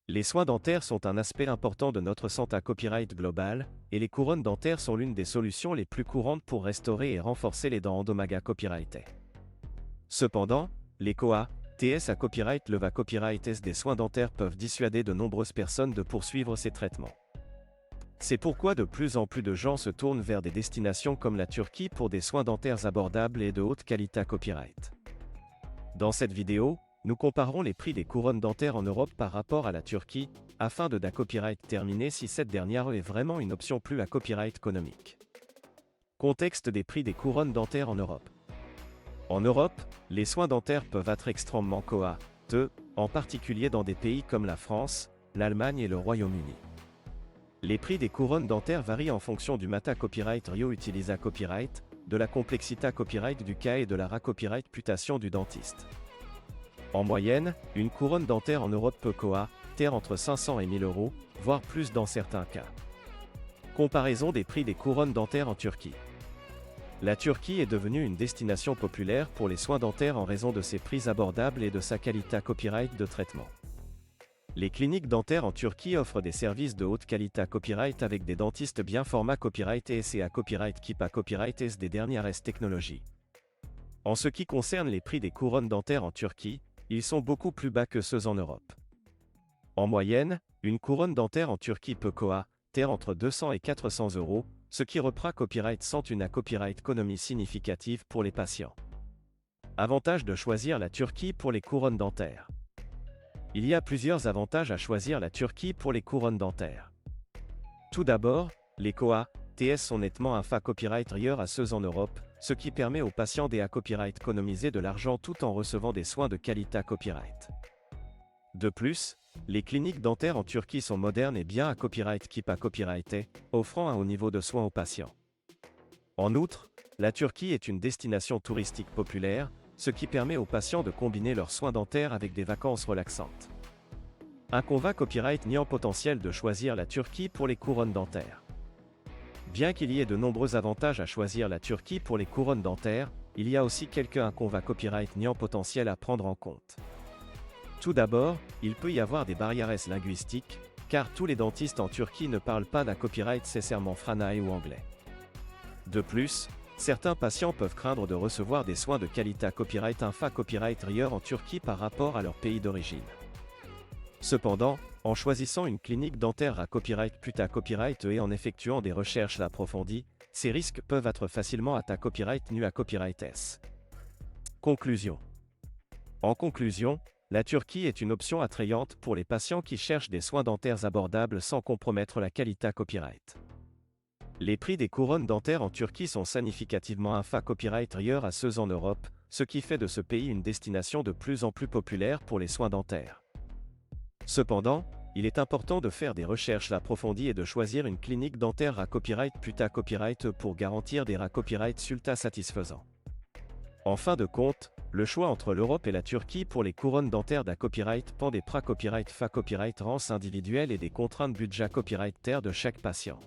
Les soins dentaires sont un aspect important de notre santé copyright globale, et les couronnes dentaires sont l'une des solutions les plus courantes pour restaurer et renforcer les dents endommagées copyrightées. Cependant, les COA, TS à copyright leva copyright S des soins dentaires peuvent dissuader de nombreuses personnes de poursuivre ces traitements. C'est pourquoi de plus en plus de gens se tournent vers des destinations comme la Turquie pour des soins dentaires abordables et de haute qualité copyright. Dans cette vidéo, nous comparerons les prix des couronnes dentaires en Europe par rapport à la Turquie, afin de copyright terminer si cette dernière est vraiment une option plus à copyright économique. Contexte des prix des couronnes dentaires en Europe. En Europe, les soins dentaires peuvent être extrêmement coûteux, en particulier dans des pays comme la France, l'Allemagne et le Royaume-Uni. Les prix des couronnes dentaires varient en fonction du mata copyright Rio utilisa copyright, de la complexité copyright du cas et de la copyright putation du dentiste. En moyenne, une couronne dentaire en Europe peut coûter entre 500 et 1000 euros, voire plus dans certains cas. Comparaison des prix des couronnes dentaires en Turquie. La Turquie est devenue une destination populaire pour les soins dentaires en raison de ses prix abordables et de sa qualité copyright de traitement. Les cliniques dentaires en Turquie offrent des services de haute qualité copyright avec des dentistes bien formés copyright S et à copyright Kipa copyright S des dernières S technologies. En ce qui concerne les prix des couronnes dentaires en Turquie, ils sont beaucoup plus bas que ceux en Europe. En moyenne, une couronne dentaire en Turquie peut coûter entre 200 et 400 euros, ce qui reprend copyright sans une copyright économie significative pour les patients. Avantage de choisir la Turquie pour les couronnes dentaires. Il y a plusieurs avantages à choisir la Turquie pour les couronnes dentaires. Tout d'abord, les COA, TS sont nettement copyright ailleurs à ceux en Europe, ce qui permet aux patients des copyright économiser de l'argent tout en recevant des soins de qualité copyright. De plus, les cliniques dentaires en Turquie sont modernes et bien copyright Kipa copyrighté, offrant un haut niveau de soins aux patients. En outre, la Turquie est une destination touristique populaire, ce qui permet aux patients de combiner leurs soins dentaires avec des vacances relaxantes. Un convainc copyright niant potentiel de choisir la Turquie pour les couronnes dentaires. Bien qu'il y ait de nombreux avantages à choisir la Turquie pour les couronnes dentaires, il y a aussi quelques inconvénients copyright niant potentiels à prendre en compte. Tout d'abord, il peut y avoir des barrières linguistiques, car tous les dentistes en Turquie ne parlent pas d'un copyright nécessairement franae ou anglais. De plus, certains patients peuvent craindre de recevoir des soins de qualité copyright copyright ailleurs en Turquie par rapport à leur pays d'origine. Cependant, en choisissant une clinique dentaire à copyright copyright et en effectuant des recherches approfondies, ces risques peuvent être facilement copyright nu à copyright S. Conclusion. En conclusion, la Turquie est une option attrayante pour les patients qui cherchent des soins dentaires abordables sans compromettre la qualité copyright. Les prix des couronnes dentaires en Turquie sont significativement copyright ailleurs à ceux en Europe, ce qui fait de ce pays une destination de plus en plus populaire pour les soins dentaires. Cependant, il est important de faire des recherches approfondies et de choisir une clinique dentaire à copyright copyright pour garantir des copyright résultats satisfaisants. En fin de compte, le choix entre l'Europe et la Turquie pour les couronnes dentaires copyright pend des copyright copyright rance individuelle et des contraintes budget copyright terre de chaque patient.